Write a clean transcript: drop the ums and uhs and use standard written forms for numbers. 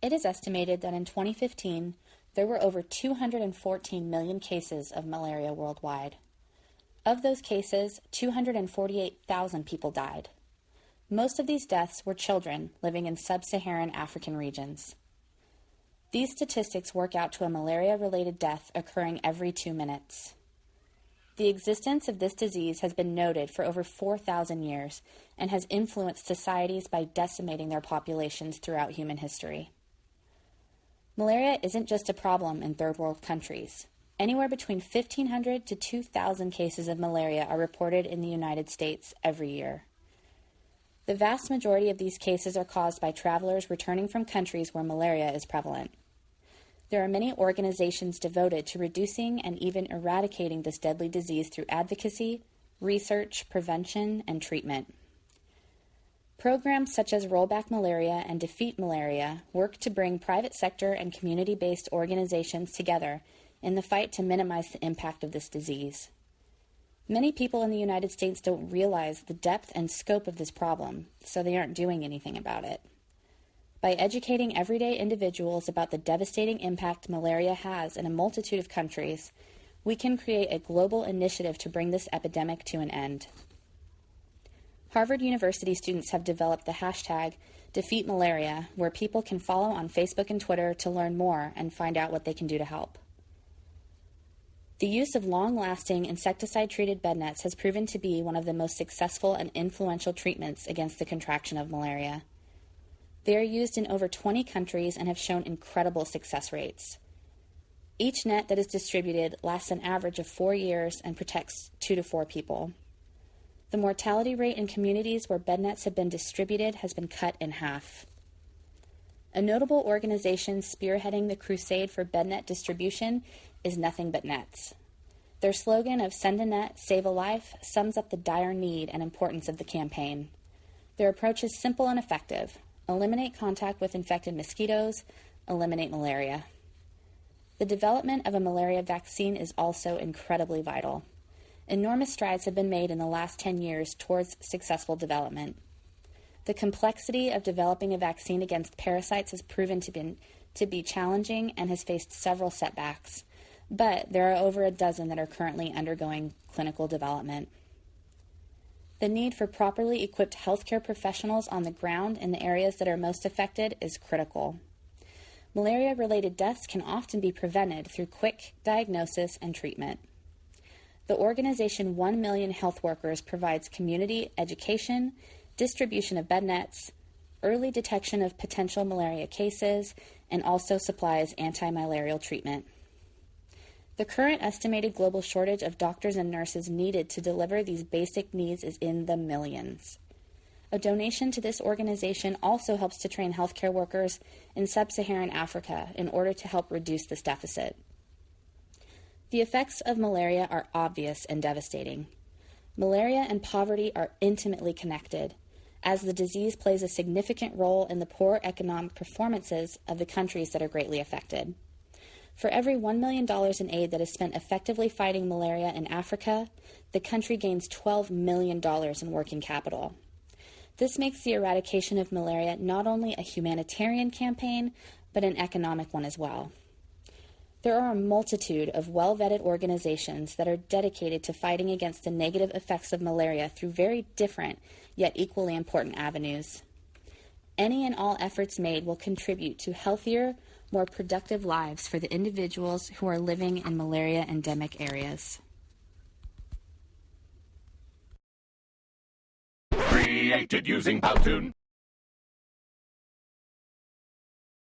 It is estimated that in 2015, there were over 214 million cases of malaria worldwide. Of those cases, 248,000 people died. Most of these deaths were children living in sub-Saharan African regions. These statistics work out to a malaria-related death occurring every 2 minutes. The existence of this disease has been noted for over 4,000 years and has influenced societies by decimating their populations throughout human history. Malaria isn't just a problem in third world countries. Anywhere between 1,500 to 2,000 cases of malaria are reported in the United States every year. The vast majority of these cases are caused by travelers returning from countries where malaria is prevalent. There are many organizations devoted to reducing and even eradicating this deadly disease through advocacy, research, prevention, and treatment. Programs such as Rollback Malaria and Defeat Malaria work to bring private sector and community-based organizations together in the fight to minimize the impact of this disease. Many people in the United States don't realize the depth and scope of this problem, so they aren't doing anything about it. By educating everyday individuals about the devastating impact malaria has in a multitude of countries, we can create a global initiative to bring this epidemic to an end. Harvard University students have developed the hashtag #DefeatMalaria, where people can follow on Facebook and Twitter to learn more and find out what they can do to help. The use of long-lasting insecticide-treated bed nets has proven to be one of the most successful and influential treatments against the contraction of malaria. They are used in over 20 countries and have shown incredible success rates. Each net that is distributed lasts an average of 4 years and protects 2 to 4 people. The mortality rate in communities where bed nets have been distributed has been cut in half. A notable organization spearheading the crusade for bed net distribution is Nothing But Nets. Their slogan of "Send a net, save a life" sums up the dire need and importance of the campaign. Their approach is simple and effective. Eliminate contact with infected mosquitoes, eliminate malaria. The development of a malaria vaccine is also incredibly vital. Enormous strides have been made in the last 10 years towards successful development. The complexity of developing a vaccine against parasites has proven to be challenging and has faced several setbacks, but there are over a dozen that are currently undergoing clinical development. The need for properly equipped healthcare professionals on the ground in the areas that are most affected is critical. Malaria-related deaths can often be prevented through quick diagnosis and treatment. The organization 1 Million Health Workers provides community education, distribution of bed nets, early detection of potential malaria cases, and also supplies anti-malarial treatment. The current estimated global shortage of doctors and nurses needed to deliver these basic needs is in the millions. A donation to this organization also helps to train healthcare workers in sub-Saharan Africa in order to help reduce this deficit. The effects of malaria are obvious and devastating. Malaria and poverty are intimately connected, as the disease plays a significant role in the poor economic performances of the countries that are greatly affected. For every $1 million in aid that is spent effectively fighting malaria in Africa, the country gains $12 million in working capital. This makes the eradication of malaria not only a humanitarian campaign, but an economic one as well. There are a multitude of well-vetted organizations that are dedicated to fighting against the negative effects of malaria through very different, yet equally important avenues. Any and all efforts made will contribute to healthier, more productive lives for the individuals who are living in malaria-endemic areas. Created using Powtoon.